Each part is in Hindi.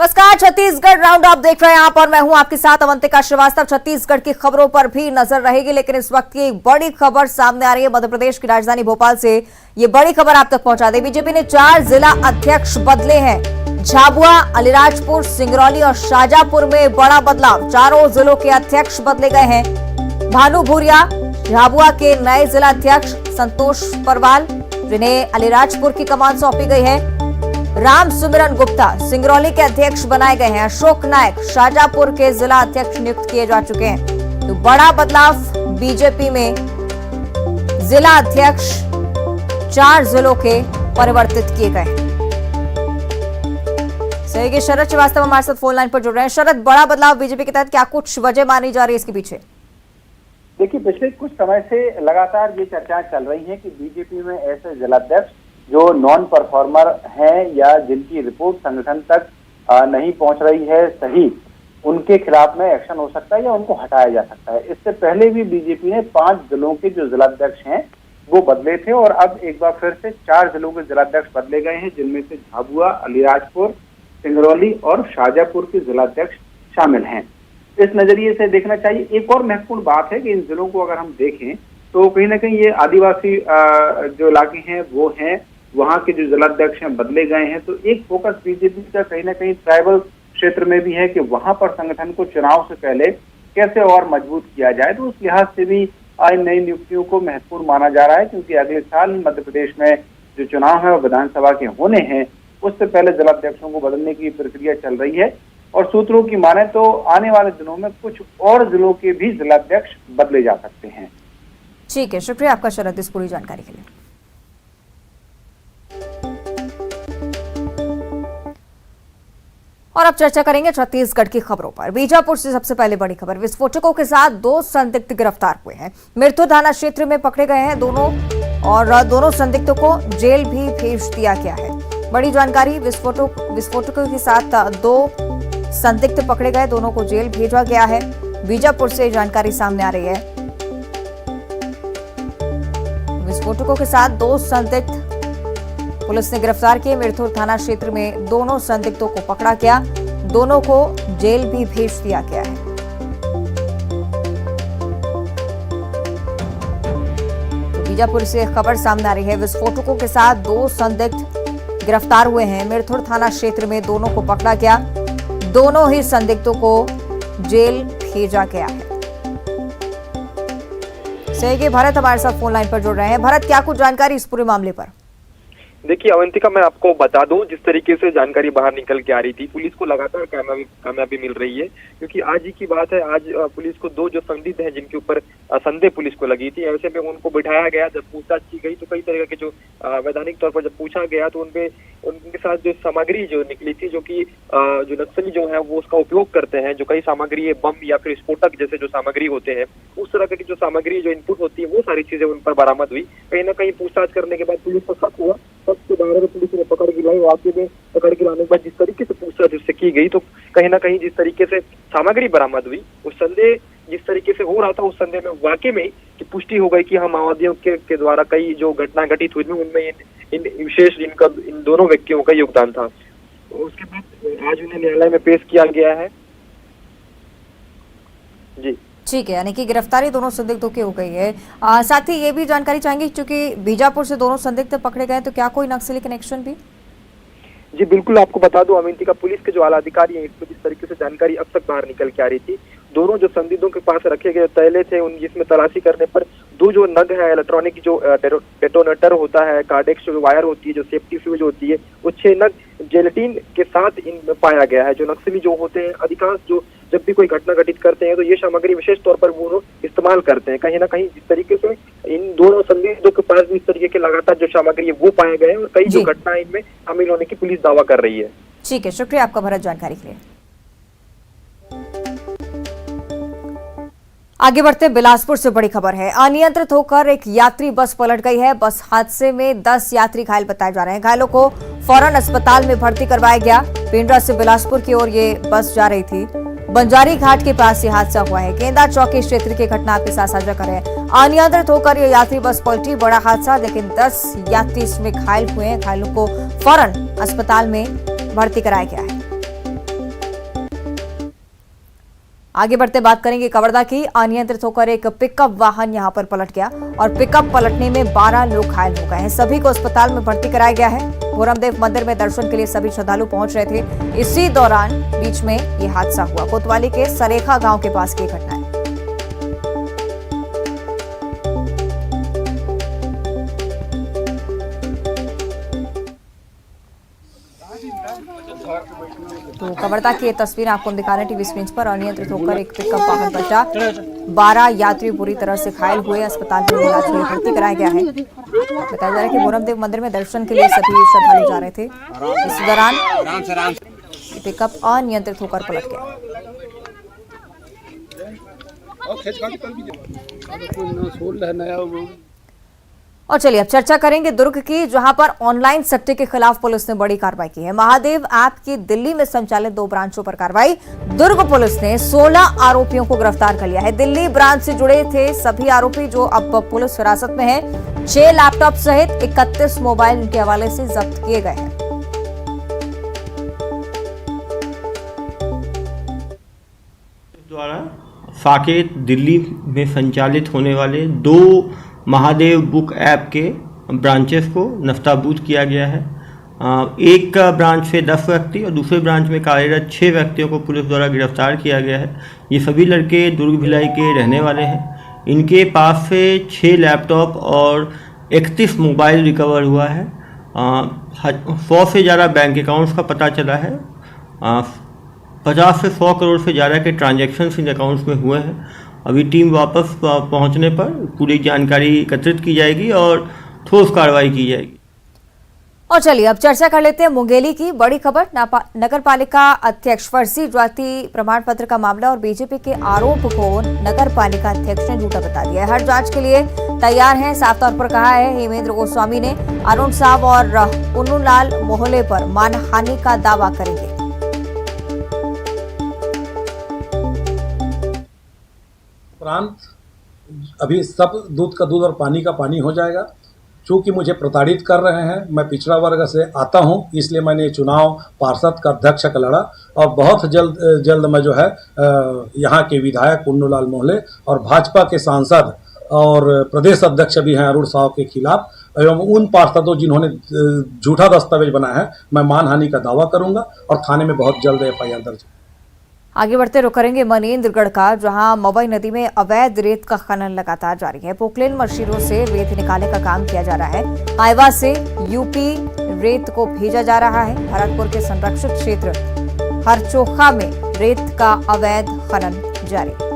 नमस्कार, छत्तीसगढ़ राउंड अप देख रहे हैं आप और मैं हूं आपके साथ अवंतिका श्रीवास्तव। छत्तीसगढ़ की खबरों पर भी नजर रहेगी, लेकिन इस वक्त की एक बड़ी खबर सामने आ रही है मध्य प्रदेश की राजधानी भोपाल से। ये बड़ी खबर आप तक पहुंचा दे। बीजेपी ने 4 जिला अध्यक्ष बदले हैं। झाबुआ, अलीराजपुर, सिंगरौली और शाजापुर में बड़ा बदलाव। चारों जिलों के अध्यक्ष बदले गए हैं। भानु भूरिया झाबुआ के नए जिला अध्यक्ष, संतोष परवाल जिन्हें अलीराजपुर की कमान सौंपी गई है, राम सुमिरन गुप्ता सिंगरौली के अध्यक्ष बनाए गए हैं। अशोक नायक शाजापुर के जिला अध्यक्ष नियुक्त किए जा चुके हैं। तो बड़ा बदलाव बीजेपी में, जिला अध्यक्ष 4 जिलों के परिवर्तित किए गए हैं। सही, शरद श्रीवास्तव हमारे साथ फोन लाइन पर जुड़ रहे हैं। शरद, बड़ा बदलाव बीजेपी के तहत, क्या कुछ वजह मानी जा रही है इसके पीछे? देखिए, पिछले कुछ समय से लगातार ये चर्चाएं चल रही हैं कि बीजेपी में ऐसे जिलाध्यक्ष जो नॉन परफॉर्मर हैं या जिनकी रिपोर्ट संगठन तक नहीं पहुंच रही है सही, उनके खिलाफ में एक्शन हो सकता है या उनको हटाया जा सकता है। इससे पहले भी बीजेपी ने 5 जिलों के जो जिलाध्यक्ष हैं वो बदले थे और अब एक बार फिर से 4 जिलों के जिलाध्यक्ष बदले गए हैं, जिनमें से झाबुआ, अलीराजपुर, सिंगरौली और शाजापुर के जिलाध्यक्ष शामिल हैं। इस नजरिए से देखना चाहिए। एक और महत्वपूर्ण बात है कि इन जिलों को अगर हम देखें तो कहीं ना कहीं ये आदिवासी जो इलाके हैं वो हैं, वहाँ के जो जिलाध्यक्ष हैं बदले गए हैं। तो एक फोकस बीजेपी का कहीं ना कहीं ट्राइबल क्षेत्र में भी है कि वहां पर संगठन को चुनाव से पहले कैसे और मजबूत किया जाए। तो उस लिहाज से भी इन नई नियुक्तियों को महत्वपूर्ण माना जा रहा है, क्योंकि अगले साल मध्य प्रदेश में जो चुनाव है वो विधानसभा के होने हैं। उससे पहले जिलाध्यक्षों को बदलने की प्रक्रिया चल रही है और सूत्रों की माने तो आने वाले दिनों में कुछ और जिलों के भी जिलाध्यक्ष बदले जा सकते हैं। ठीक है, शुक्रिया आपका शरद इस पूरी जानकारी के लिए। और अब चर्चा करेंगे छत्तीसगढ़ की खबरों पर। बीजापुर से सबसे पहले बड़ी खबर। विस्फोटकों के साथ 2 संदिग्ध गिरफ्तार हुए हैं। मिरतुर थाना क्षेत्र में पकड़े गए हैं दोनों संदिग्धों को जेल भी भेज दिया गया है। बड़ी जानकारी, विस्फोटकों के साथ 2 संदिग्ध पकड़े गए, दोनों को जेल भेजा गया है। बीजापुर से जानकारी सामने आ रही है। विस्फोटकों के साथ 2 संदिग्ध पुलिस ने गिरफ्तार किए। मिरतुर थाना क्षेत्र में दोनों संदिग्धों को पकड़ा गया, दोनों को जेल भी भेज दिया गया है। तो बीजापुर से खबर सामने आ रही है। विस्फोटकों के साथ 2 संदिग्ध गिरफ्तार हुए हैं। मिरतुर थाना क्षेत्र में दोनों को पकड़ा गया, दोनों ही संदिग्धों को जेल भेजा गया है। सही, भरत हमारे साथ फोन लाइन पर जुड़ रहे हैं। भरत, क्या कुछ जानकारी इस पूरे मामले पर? देखिए अवंतिका, मैं आपको बता दूं, जिस तरीके से जानकारी बाहर निकल के आ रही थी, पुलिस को लगातार कामयाबी मिल रही है। क्योंकि आज ही की बात है, आज पुलिस को 2 जो संदिग्ध हैं जिनके ऊपर संदेह पुलिस को लगी थी, ऐसे में उनको बिठाया गया। जब पूछताछ की गई तो कई तरह के जो वैधानिक तौर पर जब पूछा गया तो उनके साथ जो सामग्री जो निकली थी, जो कि जो नक्सली जो है वो उसका उपयोग करते हैं, जो कई सामग्री है, बम या फिर स्फोटक जैसे जो सामग्री होते हैं, उस तरह की जो सामग्री जो इनपुट होती है वो सारी चीजें उन पर बरामद हुई। कहीं ना कहीं पूछताछ करने के बाद पुलिस को शक हुआ, के बारे में पुलिस ने पकड़ के लाई। वाकई में पकड़ के लाने के बाद जिस तरीके से पूछताछ उससे की गई तो कहीं ना कहीं जिस तरीके से सामग्री बरामद हुई, उस संदेह जिस तरीके से हो रहा था, उस संदेह में वाकई में की पुष्टि हो गई कि हम माओवादियों के द्वारा कई जो घटना घटित हुई उनमें इन विशेष इन दोनों व्यक्तियों का योगदान था। उसके बाद आज उन्हें न्यायालय में पेश किया गया है। जी ठीक है, यानी कि गिरफ्तारी दोनों संदिग्धों की हो गई है। साथ ही ये भी जानकारी चाहेंगे, क्योंकि बीजापुर से दोनों संदिग्ध पकड़े गए, तो क्या कोई नक्सली कनेक्शन भी? जी बिल्कुल, आपको बता दूं अवंतिका, पुलिस के जो आला अधिकारी हैं इसमें जिस तरीके से जानकारी अब तक बाहर निकल के आ रही थी, दोनों जो संदिग्धों के पास रखे गए तैले थे, उन जिसमें तलाशी करने पर 2 जो नग है इलेक्ट्रॉनिक जो डेटोनेटर होता है, कार्डेक्स जो वायर होती है, जो सेफ्टी फ्यूज होती है, वो 6 नग जेलेटिन के साथ इनमें पाया गया है। जो नक्सली जो होते हैं अधिकांश जो जब भी कोई घटना घटित करते हैं तो ये सामग्री विशेष तौर पर वो इस्तेमाल करते हैं। कहीं ना कहीं जिस तरीके से इन दोनों संदिग्धों के पास भी इस तरीके के लगातार जो सामग्री है वो पाए गए हैं और कई जो घटना इनमें शामिल होने की पुलिस दावा कर रही है। ठीक है, शुक्रिया आपका भरत जानकारी के लिए। आगे बढ़ते बिलासपुर से बड़ी खबर है। अनियंत्रित होकर एक यात्री बस पलट गई है। बस हादसे में 10 यात्री घायल बताए जा रहे हैं। घायलों को फौरन अस्पताल में भर्ती करवाया गया। पेंड्रा से बिलासपुर की ओर ये बस जा रही थी। बंजारी घाट के पास ये हादसा हुआ है। केंदा चौकी क्षेत्र की घटना आपके साथ साझा कर रहे हैं। अनियंत्रित होकर ये यात्री बस पलटी, बड़ा हादसा, लेकिन 10 यात्री इसमें घायल हुए हैं। घायलों को फौरन अस्पताल में भर्ती कराया गया है। आगे बढ़ते बात करेंगे कवर्धा की। अनियंत्रित होकर एक पिकअप वाहन यहां पर पलट गया और पिकअप पलटने में 12 लोग घायल हो गए हैं। सभी को अस्पताल में भर्ती कराया गया है। पूरमदेव मंदिर में दर्शन के लिए सभी श्रद्धालु पहुंच रहे थे। इसी दौरान बीच में ये हादसा हुआ। कोतवाली के सरेखा गांव के पास की घटना है। तो कवर्धा की ये तस्वीर आपको दिखा रहे हैं टीवी स्क्रीन पर। अनियंत्रित होकर एक पिकअप वाहन पलटा, 12 यात्री बुरी तरह से घायल हुए। अस्पताल में इलाज के लिए भर्ती कराया गया है। बताया जा रहा है कि पूरमदेव मंदिर में दर्शन के लिए सभी श्रद्धालु जा रहे थे। इस दौरान पिकअप अनियंत्रित होकर पलट गया। और चलिए अब चर्चा करेंगे दुर्ग की, जहां पर ऑनलाइन सट्टे के खिलाफ पुलिस ने बड़ी कार्रवाई की है। महादेव ऐप की दिल्ली में संचालित 2 ब्रांचों पर कार्रवाई। दुर्ग पुलिस ने 16 आरोपियों को गिरफ्तार कर लिया है। दिल्ली ब्रांच से जुड़े थे सभी आरोपी जो अब पुलिस हिरासत में है। 6 लैपटॉप सहित 31 मोबाइल इनके हवाले से जब्त किए गए हैं। द्वारा साकेत दिल्ली में संचालित होने वाले 2 महादेव बुक ऐप के ब्रांचेस को नस्ताबूद किया गया है। एक ब्रांच से 10 व्यक्ति और दूसरे ब्रांच में कार्यरत 6 व्यक्तियों को पुलिस द्वारा गिरफ्तार किया गया है। ये सभी लड़के दुर्ग भिलाई के रहने वाले हैं। इनके पास से 6 लैपटॉप और 31 मोबाइल रिकवर हुआ है। 100 से ज़्यादा बैंक अकाउंट्स का पता चला है। 50 से 100 करोड़ से ज़्यादा के ट्रांजैक्शंस इन अकाउंट्स में हुए हैं। अभी टीम वापस पहुंचने पर पूरी जानकारी एकत्रित की जाएगी और ठोस कार्रवाई की जाएगी। और चलिए अब चर्चा कर लेते हैं मुंगेली की बड़ी खबर। नगर पालिका अध्यक्ष फर्जी जाति प्रमाण पत्र का मामला और बीजेपी के आरोप को नगर पालिका अध्यक्ष ने झूठा बता दिया है। हर जांच के लिए तैयार हैं, साफ तौर पर कहा है हेमेंद्र गोस्वामी ने। अरुण साव और पुन्नूलाल मोहल्ले पर मानहानि का दावा करेंगे। अभी सब दूध का दूध और पानी का पानी हो जाएगा। चूँकि मुझे प्रताड़ित कर रहे हैं, मैं पिछड़ा वर्ग से आता हूं, इसलिए मैंने चुनाव पार्षद का अध्यक्ष का लड़ा और बहुत जल्द मैं जो है यहाँ के विधायक पुन्नूलाल मोहल्ले और भाजपा के सांसद और प्रदेश अध्यक्ष भी हैं अरुण साव के खिलाफ एवं उन पार्षदों जिन्होंने झूठा दस्तावेज बनाया है, मैं मानहानि का दावा करूंगा और थाने में बहुत जल्द FIR दर्ज। आगे बढ़ते रुक करेंगे मनेन्द्रगढ़ का, जहां मवई नदी में अवैध रेत का खनन लगातार जारी है। पोकलेन मशीनों से रेत निकालने का काम किया जा रहा है। आइवा से यूपी रेत को भेजा जा रहा है। भरतपुर के संरक्षित क्षेत्र हरचोखा में रेत का अवैध खनन जारी।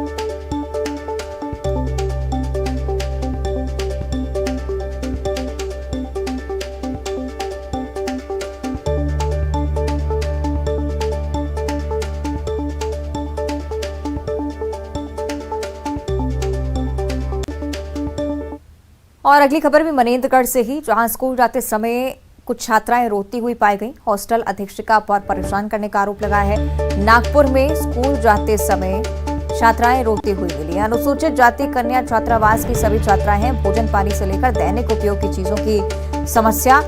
और अगली खबर भी मनेन्द्रगढ़ से ही, जहां स्कूल जाते समय कुछ छात्राएं रोती हुई पाई गईं। हॉस्टल अधीक्षिका पर परेशान करने का आरोप लगा है। नागपुर में स्कूल जाते समय छात्राएं रोती हुई मिली। अनुसूचित जाति कन्या छात्रावास की सभी छात्राएं हैं। भोजन पानी से लेकर दैनिक उपयोग की चीजों की समस्या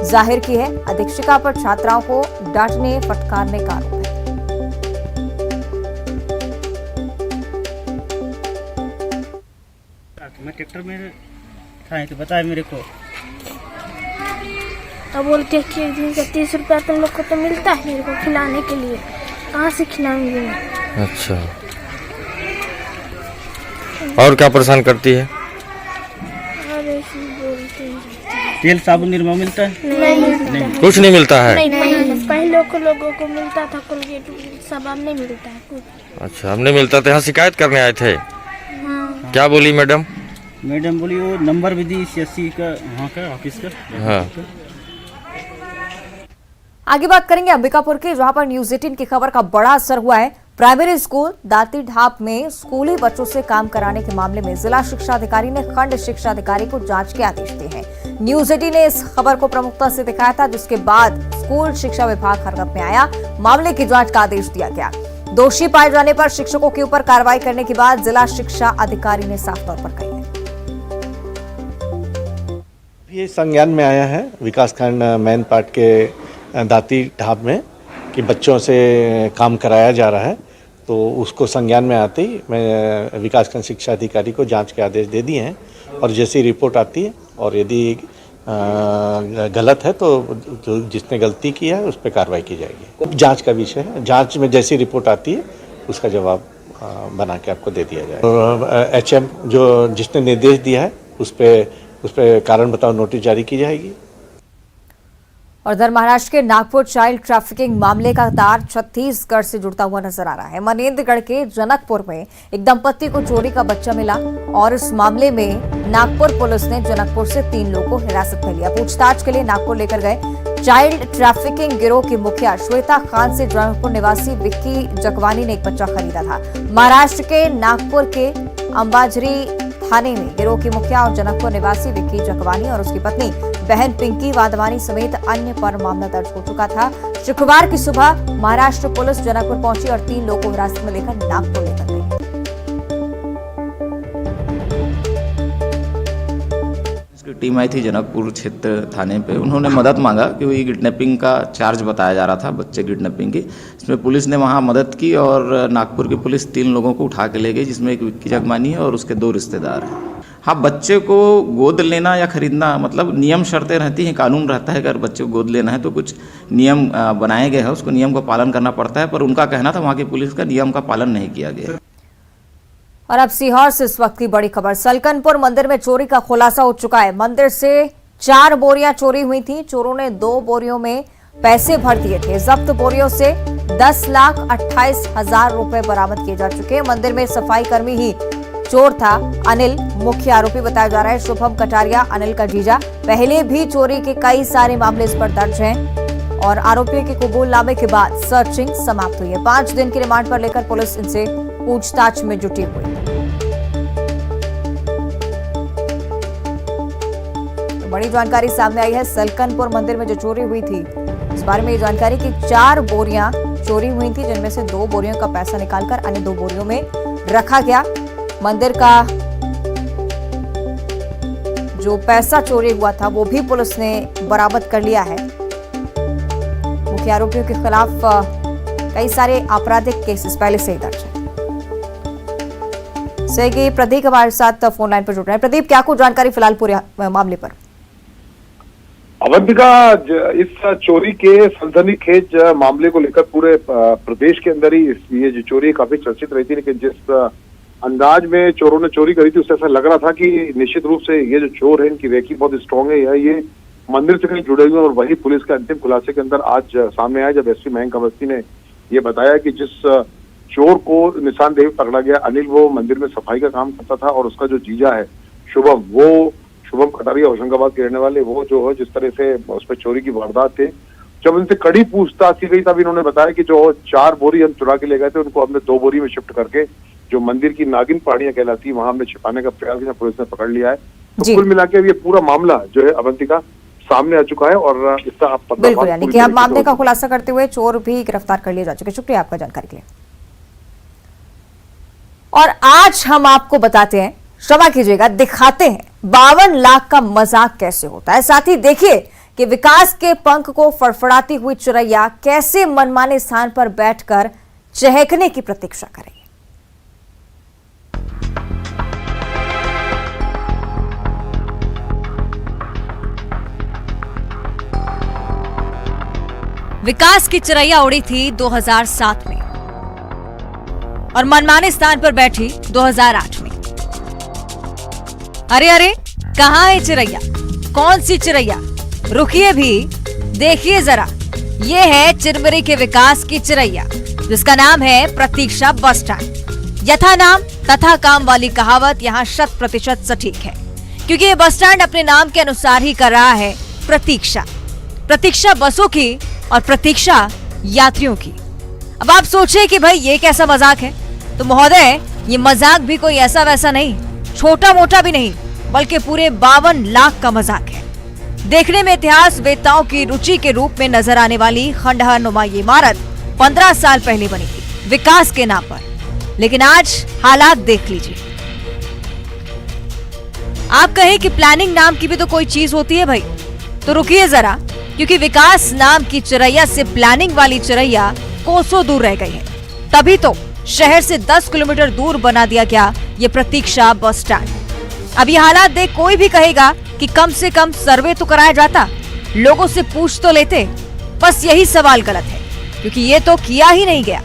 जाहिर की है। अधीक्षिका पर छात्राओं को डांटने फटकारने का आरोप है। मैं ट्रैक्टर में था तो बताया मेरे को, तो बोलते हैं कि एक दिन का 30 रुपया तुम लोग को तो मिलता है मेरे को खिलाने के लिए, कहाँ से खिलाऊंगी मैं। अच्छा, और क्या परेशान करती है? और ऐसे बोलते हैं। तेल साबुन निरमा मिलता है? नहीं, कुछ नहीं मिलता है। नहीं, पहले को लोगों को मिलता था कोलगेट सब, अब नहीं मिलता है कुछ। अच्छा, अब नहीं मिलता था। यहाँ शिकायत करने आए थे? हाँ। क्या बोली मैडम? मैडम बोली वो नंबर भी दी CSC का, वहाँ का ऑफिस का। हाँ। आगे बात करेंगे अंबिकापुर की, जहां पर न्यूज 18 की खबर का बड़ा असर हुआ है। प्राइमरी स्कूल दाती ढाब में स्कूली बच्चों से काम कराने के मामले में जिला शिक्षा अधिकारी ने खंड शिक्षा अधिकारी को जांच के आदेश दिए हैं। न्यूज 18 ने इस खबर को प्रमुखता से दिखाया था, जिसके बाद स्कूल शिक्षा विभाग हरकत में आया। मामले की जांच का आदेश दिया गया। दोषी पाए जाने पर शिक्षकों के ऊपर कार्रवाई करने के बाद जिला शिक्षा अधिकारी ने साफ तौर पर कही है। ये संज्ञान में आया है विकासखंड मैन पार्ट के दाती ढाब में कि बच्चों से काम कराया जा रहा है। तो उसको संज्ञान में आते ही मैं विकासखंड शिक्षा अधिकारी को जांच के आदेश दे दिए हैं और जैसी रिपोर्ट आती है और यदि गलत है तो जिसने गलती की है उस पर कार्रवाई की जाएगी। जांच का विषय है, जांच में जैसी रिपोर्ट आती है उसका जवाब बना के आपको दे दिया जाएगा। तो HM जो जिसने निर्देश दिया है उस पे कारण बताओ नोटिस जारी की जाएगी। और उधर महाराष्ट्र के नागपुर चाइल्ड ट्रैफिकिंग मामले का तार छत्तीसगढ़ से जुड़ता हुआ नजर आ रहा है। मनेन्द्रगढ़ के जनकपुर में एक दंपति को चोरी का बच्चा मिला और इस मामले में नागपुर पुलिस ने जनकपुर से 3 लोगों को हिरासत में लिया। पूछताछ के लिए नागपुर लेकर गए चाइल्ड ट्रैफिकिंग गिरोह की मुखिया श्वेता खान से जनकपुर निवासी विक्की जगवानी ने एक बच्चा खरीदा था। महाराष्ट्र के नागपुर के अंबाझरी थाने में गिरोह की मुखिया और जनकपुर निवासी विक्की जगवानी और उसकी पत्नी बहन पिंकी वाधवानी समेत अन्य पर मामला दर्ज हो चुका था। शुक्रवार की सुबह महाराष्ट्र पुलिस जनकपुर पहुंची और 3 लोगों को हिरासत में लेकर नागपुर लेकर गई। टीम आई थी जनकपुर क्षेत्र थाने पे। उन्होंने मदद मांगा कि किडनैपिंग का चार्ज बताया जा रहा था, बच्चे किडनैपिंग की। इसमें पुलिस ने वहां मदद की और नागपुर की पुलिस 3 लोगों को उठा के ले गई, जिसमें एक विक्की जगमानी है और उसके 2 रिश्तेदार हैं। हाँ, बच्चे को गोद लेना या खरीदना मतलब नियम शर्तें रहती हैं, कानून रहता है। अगर बच्चे को गोद लेना है तो कुछ नियम बनाए गए हैं, उसको नियम का पालन करना पड़ता है। पर उनका कहना था वहाँ की पुलिस का नियम का पालन नहीं किया गया। और अब सीहोर से इस वक्त की बड़ी खबर। सलकनपुर मंदिर में चोरी का खुलासा हो चुका है। मंदिर से 4 बोरियां चोरी हुई थी। चोरों ने 2 बोरियों में पैसे भर दिए थे। जब्त बोरियों से 10,28,000 रुपए बरामद किए जा चुके हैं। मंदिर में सफाई कर्मी ही चोर था। अनिल मुख्य आरोपी बताया जा रहा है। शुभम कटारिया अनिल का जीजा। पहले भी चोरी के कई सारे मामले इस पर दर्ज हैं और आरोपियों के कबूलनामे के बाद सर्चिंग समाप्त हुई है। 5 दिन की रिमांड पर लेकर पुलिस इनसे पूछताछ में जुटी हुई। तो बड़ी जानकारी सामने आई है। सलकनपुर मंदिर में जो चोरी हुई थी इस बारे में ये जानकारी कि 4 बोरियां चोरी हुई थी, जिनमें से 2 बोरियों का पैसा निकालकर अन्य 2 बोरियों में रखा गया। मंदिर का जो पैसा चोरी हुआ था वो भी पुलिस ने बरामद कर लिया है। मुख्य आरोपियों के खिलाफ कई सारे आपराधिक केसेस पहले से ही दर्ज है। सहयोगी प्रदीप हमारे साथ फोन लाइन पर जुड़ रहे हैं। प्रदीप, क्या कुछ जानकारी फिलहाल पूरे मामले पर? अवंतिका, इस चोरी के सनसनीखेज मामले को लेकर पूरे प्रदेश के अंदर ही ये जो चोरी काफी चर्चित रही थी, लेकिन जिस अंदाज में चोरों ने चोरी करी थी उससे ऐसा लग रहा था कि निश्चित रूप से ये जो चोर है इनकी रेकी बहुत स्ट्रांग है या ये मंदिर से कहीं जुड़े हुए। और वही पुलिस के अंतिम खुलासे के अंदर आज सामने आया जब एसपी मयंक अवस्थी ने ये बताया कि जिस चोर को निशानदेही पकड़ा गया अनिल, वो मंदिर में सफाई का काम करता था और उसका जो जीजा है शुभम, वो शुभम कटारिया होशंगाबाद के रहने वाले, वो जो है जिस तरह से उस पर चोरी की वारदात थे। जब उनसे कड़ी पूछताछ की गई तब इन्होंने बताया कि जो 4 बोरी हम चुरा के ले गए थे उनको हमने 2 बोरी में शिफ्ट करके जो मंदिर की नागिन पहाड़ियां कहलाती है वहां हमने छिपाने का प्रयास किया। पुलिस ने पकड़ लिया है। तो कुल मिलाकर ये पूरा मामला जो है अवंतिका सामने आ चुका है और इसका आप बिल्कुल, यानी कि अब मामले का खुलासा करते हुए चोर भी गिरफ्तार कर लिए जा चुके। शुक्रिया आपका जानकारी के लिए। और आज हम आपको बताते हैं, क्षमा कीजिएगा, दिखाते हैं 52 लाख का मजाक कैसे होता है। साथ ही देखिए कि विकास के पंख को फड़फड़ाती हुई चिड़ैया कैसे मनमाने स्थान पर बैठकर चहकने की प्रतीक्षा करेगी। विकास की चिड़ैया उड़ी थी 2007 में और मनमाने स्थान पर बैठी 2008 में। अरे अरे, कहां है चिड़ैया? कौन सी चिड़ैया? रुकिए भी देखिए जरा। ये है चिरमिरी के विकास की चिड़ैया, जिसका नाम है प्रतीक्षा बस स्टैंड। यथा नाम तथा काम वाली कहावत यहाँ 100% सटीक है, क्योंकि ये बस स्टैंड अपने नाम के अनुसार ही कर रहा है प्रतीक्षा। प्रतीक्षा बसों की और प्रतीक्षा यात्रियों की। अब आप सोचिए कि भाई ये कैसा मजाक है? तो महोदय, ये मजाक भी कोई ऐसा वैसा नहीं, छोटा मोटा भी नहीं, बल्कि पूरे 52 लाख का मजाक है। देखने में इतिहास वेत्ताओं की रुचि के रूप में नजर आने वाली खंडहर नुमा ये इमारत 15 साल पहले बनी थी विकास के नाम पर, लेकिन आज हालात देख लीजिए। आप कहें कि प्लानिंग नाम की भी तो कोई चीज होती है भाई, तो रुकिए जरा, क्योंकि विकास नाम की चिड़ैया से प्लानिंग वाली चिड़ैया कोसों दूर रह गई है। तभी तो शहर से 10 किलोमीटर दूर बना दिया गया ये प्रतीक्षा बस स्टैंड। अब ये हालात देख कोई भी कहेगा कि कम से कम सर्वे तो कराया जाता, लोगों से पूछ तो लेते। बस यही सवाल गलत है, क्योंकि ये तो किया ही नहीं गया।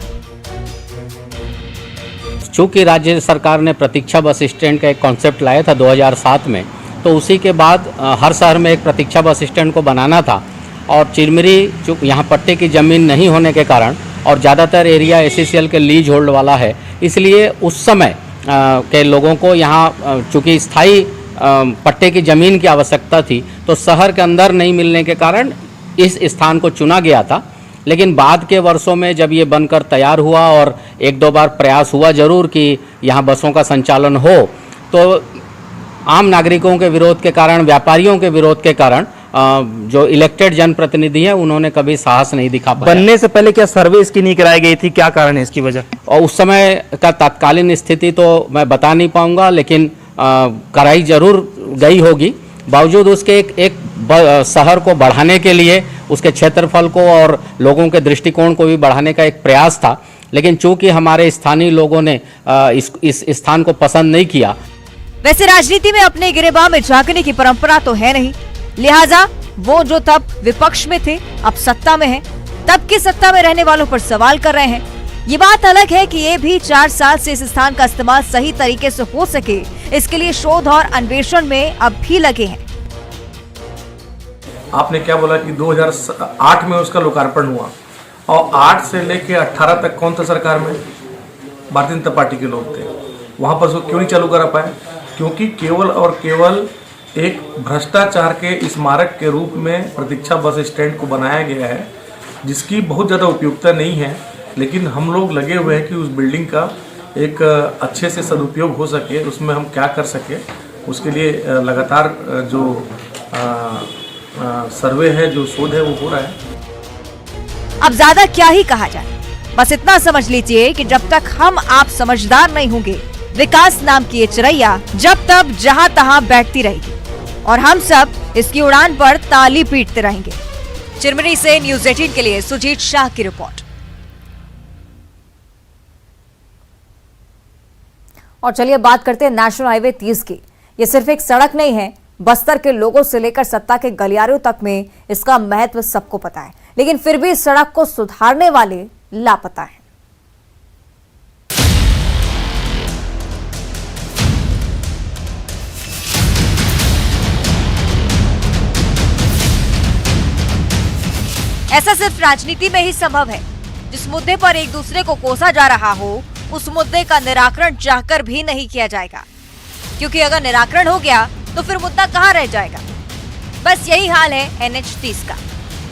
चूंकि राज्य सरकार ने प्रतीक्षा बस स्टैंड का एक कॉन्सेप्ट लाया था 2007 में, तो उसी के बाद हर शहर में एक प्रतीक्षा बस स्टैंड को बनाना था। और चिरमिरी चूँकि यहाँ पट्टे की ज़मीन नहीं होने के कारण और ज़्यादातर एरिया SCCL के लीज होल्ड वाला है, इसलिए उस समय के लोगों को यहाँ चूँकि स्थायी पट्टे की ज़मीन की आवश्यकता थी, तो शहर के अंदर नहीं मिलने के कारण इस स्थान को चुना गया था। लेकिन बाद के वर्षों में जब ये बनकर तैयार हुआ और एक दो बार प्रयास हुआ जरूर कि यहाँ बसों का संचालन हो, तो आम नागरिकों के विरोध के कारण, व्यापारियों के विरोध के कारण जो इलेक्टेड जनप्रतिनिधि हैं उन्होंने कभी साहस नहीं दिखा पाया। बनने से पहले क्या सर्वे इसकी नहीं कराई गई थी, क्या कारण है इसकी वजह? और उस समय का तत्कालीन स्थिति तो मैं बता नहीं पाऊंगा, लेकिन कराई जरूर गई होगी। बावजूद उसके एक शहर को बढ़ाने के लिए, उसके क्षेत्रफल को और लोगों के दृष्टिकोण को भी बढ़ाने का एक प्रयास था, लेकिन चूंकि हमारे स्थानीय लोगों ने इस स्थान को पसंद नहीं किया। वैसे राजनीति में अपने गिरेबान में झांकने की परंपरा तो है नहीं, लिहाजा वो जो तब विपक्ष में थे अब सत्ता में हैं, तब की सत्ता में रहने वालों पर सवाल कर रहे हैं। ये बात अलग है कि ये भी 4 साल से इस स्थान का इस्तेमाल सही तरीके से हो सके, इसके लिए शोध और अन्वेषण में अब भी लगे हैं। आपने क्या बोला कि 2008 में उसका लोकार्पण हुआ, और 8 से लेके 18 तक कौन था सरकार में? भारतीय जनता पार्टी के लोग थे। वहाँ पर उसको क्यों नहीं चालू करा पाए? क्योंकि केवल और केवल एक भ्रष्टाचार के स्मारक के रूप में प्रतीक्षा बस स्टैंड को बनाया गया है, जिसकी बहुत ज़्यादा उपयोगिता नहीं है। लेकिन हम लोग लगे हुए हैं कि उस बिल्डिंग का एक अच्छे से सदुपयोग हो सके, उसमें हम क्या कर सके, उसके लिए लगातार जो सर्वे है, जो शोध है, वो हो रहा है। अब ज्यादा क्या ही कहा जाए, बस इतना समझ लीजिए कि जब तक हम आप समझदार नहीं होंगे, विकास नाम की ये चिड़ैया जब तब जहां तहां बैठती रहेगी और हम सब इसकी उड़ान पर ताली पीटते रहेंगे। चिरमिरी से न्यूज़ 18 के लिए सुजीत शाह की रिपोर्ट। और चलिए बात करते हैं नेशनल हाईवे 30 की। ये सिर्फ एक सड़क नहीं है, बस्तर के लोगों से लेकर सत्ता के गलियारों तक में इसका महत्व सबको पता है, लेकिन फिर भी इस सड़क को सुधारने वाले लापता हैं। ऐसा सिर्फ राजनीति में ही संभव है। जिस मुद्दे पर एक दूसरे को कोसा जा रहा हो, उस मुद्दे का निराकरण चाहकर भी नहीं किया जाएगा, क्योंकि अगर निराकरण हो गया तो फिर मुद्दा कहां रह जाएगा। बस यही हाल है NH 30 का।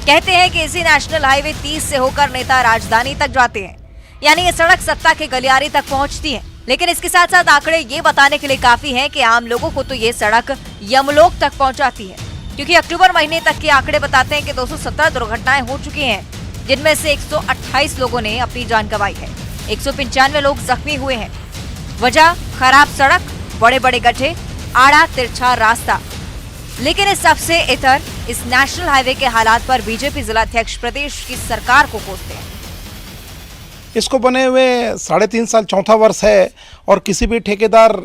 कहते हैं कि इसी नेशनल हाईवे 30 से होकर नेता राजधानी तक जाते हैं, यानी ये सड़क सत्ता के गलियारे तक पहुंचती है। लेकिन इसके साथ साथ आंकड़े ये बताने के लिए काफी हैं कि आम लोगों को तो ये सड़क यमलोक तक पहुंचाती है, क्योंकि अक्टूबर महीने तक के आंकड़े बताते हैं कि 217 दुर्घटनाएं हो चुकी हैं, जिनमें से 128 लोगों ने अपनी जान गंवाई है, 195 लोग जख्मी हुए हैं। वजह खराब सड़क, बड़े बड़े गड्ढे, आड़ा तिरछा रास्ता। लेकिन इस सबसे इतर इस नेशनल हाईवे के हालात पर बीजेपी जिलाध्यक्ष प्रदेश की सरकार को कोसते हैं। इसको बने हुए 3.5 साल, चौथा वर्ष है, और किसी भी ठेकेदार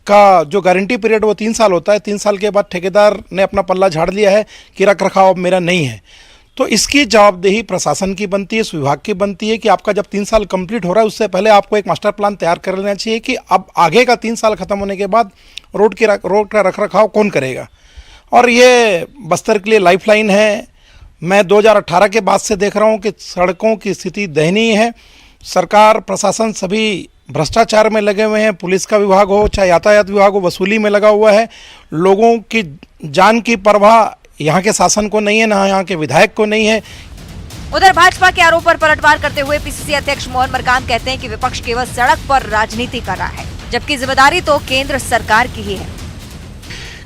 का जो गारंटी पीरियड वो 3 साल होता है। 3 साल के बाद ठेकेदार ने अपना पल्ला झाड़ लिया है कि रख रखाव अब मेरा नहीं है, तो इसकी जवाबदेही प्रशासन की बनती है, इस विभाग की बनती है कि आपका जब 3 साल कंप्लीट हो रहा है उससे पहले आपको एक मास्टर प्लान तैयार कर लेना चाहिए कि अब आगे का 3 साल खत्म होने के बाद रोड का रख रखाव कौन करेगा। और ये बस्तर के लिए लाइफलाइन है। मैं 2018 के बाद से देख रहा हूँ कि सड़कों की स्थिति दयनीय है। सरकार, प्रशासन सभी भ्रष्टाचार में लगे हुए हैं। पुलिस का विभाग हो, चाहे यातायात विभाग हो, वसूली में लगा हुआ है। लोगों की जान की परवाह यहाँ के शासन को नहीं है, ना यहाँ के विधायक को नहीं है। उधर भाजपा के आरोप पर पलटवार करते हुए PCC अध्यक्ष मोहन मरकाम कहते हैं कि विपक्ष केवल सड़क पर राजनीति कर रहा है, जबकि जिम्मेदारी तो केंद्र सरकार की ही है।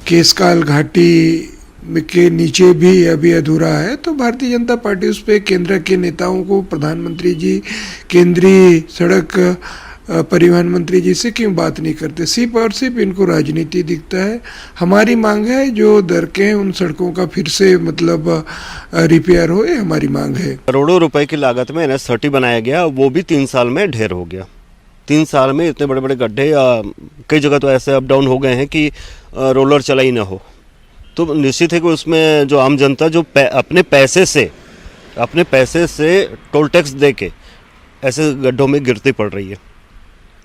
केसकाल घाटी के नीचे भी अभी अधूरा है, तो भारतीय जनता पार्टी उस पर केंद्र के नेताओं को, प्रधानमंत्री जी केंद्रीय सड़क परिवहन मंत्री जी से क्यों बात नहीं करते? सिर्फ और सिर्फ इनको राजनीति दिखता है। हमारी मांग है जो दरकें उन सड़कों का फिर से मतलब रिपेयर हो, ये हमारी मांग है। करोड़ों रुपए की लागत में NH30 बनाया गया, वो भी 3 साल में ढेर हो गया। 3 साल में इतने बड़े बड़े गड्ढे, कई जगह तो ऐसे अप डाउन हो गए हैं कि रोलर चला ही ना हो। तो निश्चित है कि उसमें जो आम जनता जो अपने पैसे से टोल टैक्स दे के ऐसे गड्ढों में गिरती पड़ रही है,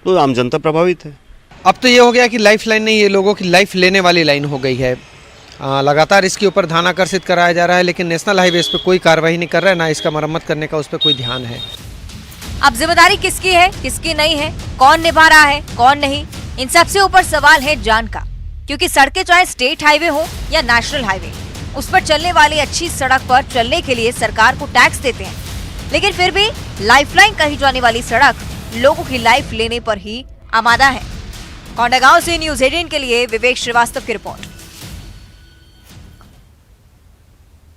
तो आम जनता प्रभावित है। अब तो ये हो गया कि लाइफ लाइन नहीं, ये लोगों की लाइफ लेने वाली लाइन हो गई है। लगातार इसके ऊपर ध्यान आकर्षित कराया जा रहा है, लेकिन नेशनल हाईवे इस पर कोई कार्रवाई नहीं कर रहा है, ना इसका मरम्मत करने का उस पर कोई ध्यान है। अब जिम्मेदारी किसकी है, किसकी नहीं है, कौन निभा रहा है, कौन नहीं, इन सबसे ऊपर सवाल है जान का। क्योंकि सड़कें चाहे स्टेट हाईवे हो या नेशनल हाईवे, उस पर चलने वाली अच्छी सड़क पर चलने के लिए सरकार को टैक्स देते हैं, लेकिन फिर भी लाइफलाइन कही जाने वाली सड़क लोगों की लाइफ लेने पर ही आमादा है। कोंडागांव से न्यूज़ 18 के लिए विवेक श्रीवास्तव की report.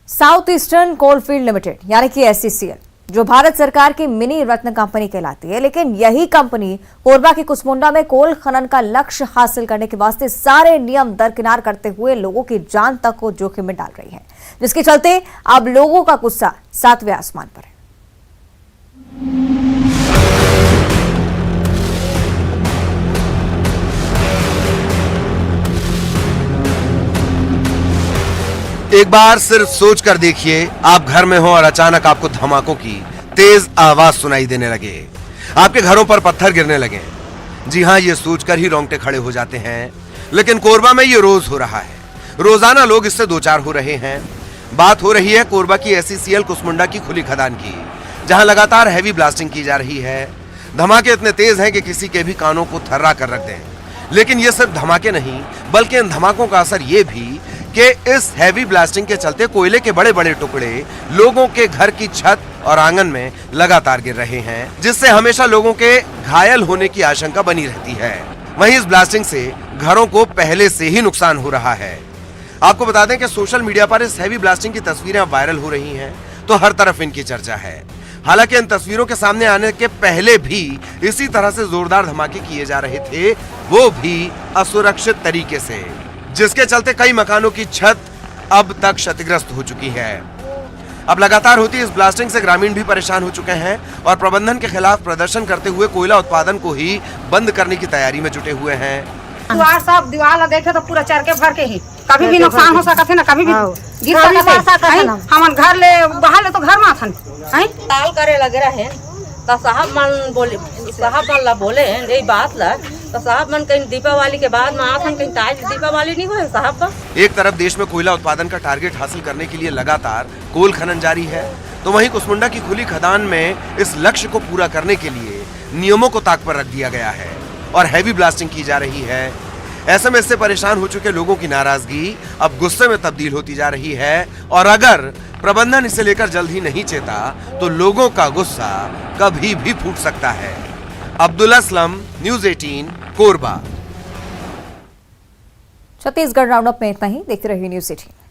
South eastern coalfield limited यानी कि SECL, जो भारत सरकार की मिनी रत्न कंपनी कहलाती है, लेकिन यही कंपनी कोरबा के कुसमुंडा में कोल खनन का लक्ष्य हासिल करने के वास्ते सारे नियम दरकिनार करते हुए लोगों की जान तक को जोखिम में डाल रही है, जिसके चलते अब लोगों का गुस्सा 7वें आसमान पर है। एक बार सिर्फ सोच कर देखिए, आप घर में हो और अचानक आपको धमाकों की तेज आवाज सुनाई देने लगे, आपके घरों पर पत्थर गिरने लगे। जी हां, ये सोचकर ही रोंगटे खड़े हो जाते हैं, लेकिन कोरबा में ये रोज हो रहा है। रोजाना लोग इससे दो चार हो रहे हैं। बात हो रही है कोरबा की SECL कुसमुंडा की खुली खदान की, जहां लगातार हैवी ब्लास्टिंग की जा रही है। धमाके इतने तेज हैं कि किसी के भी कानों को थर्रा कर रख दें। लेकिन ये सिर्फ धमाके नहीं, बल्कि इन धमाकों का असर ये भी कि इस हैवी ब्लास्टिंग के चलते कोयले के बड़े बड़े टुकड़े लोगों के घर की छत और आंगन में लगातार गिर रहे हैं, जिससे हमेशा लोगों के घायल होने की आशंका बनी रहती है। वहीं इस ब्लास्टिंग से घरों को पहले से ही नुकसान हो रहा है। आपको बता दें कि सोशल मीडिया पर इस हैवी ब्लास्टिंग की तस्वीरें अब वायरल हो रही हैं, तो हर तरफ इनकी चर्चा है। हालांकि इन तस्वीरों के सामने आने के पहले भी इसी तरह से जोरदार धमाके किए जा रहे थे, वो भी असुरक्षित तरीके से, जिसके चलते कई मकानों की छत अब तक क्षतिग्रस्त हो चुकी है। अब लगातार होती इस ब्लास्टिंग से ग्रामीण भी परेशान हो चुके हैं और प्रबंधन के खिलाफ प्रदर्शन करते हुए कोयला उत्पादन को ही बंद करने की तैयारी में जुटे हुए हैं। दीवार सब दीवार लगे थे तो पूरा चढ़ के भर के ही कभी भी नुकसान हो सकता है ना, कभी भी गिर सकता है। हम घर ले बाहर ले तो घर में आथन ताल करे लगे रहे तो साहब मन बोले, साहब मन ला बोले यही बात ला, तो साहब मन कहीं दीपावली के बाद में आथन कहीं ताज दीपावली नहीं हुए साहब का। एक तरफ देश में कोयला उत्पादन का टारगेट हासिल करने के लिए लगातार कोल खनन जारी है, तो वहीं कुसमुंडा की खुली खदान में इस लक्ष्य को पूरा करने के लिए नियमों को ताक पर रख दिया गया है और हैवी ब्लास्टिंग की जा रही है। ऐसे में इससे परेशान हो चुके लोगों की नाराजगी अब गुस्से में तब्दील होती जा रही है और अगर प्रबंधन इसे लेकर जल्द ही नहीं चेता तो लोगों का गुस्सा कभी भी फूट सकता है। अब्दुल असलम, न्यूज़ 18, कोरबा। छत्तीसगढ़ राउंडअप में इतना ही। देखते रहिए न्यूज़ 18।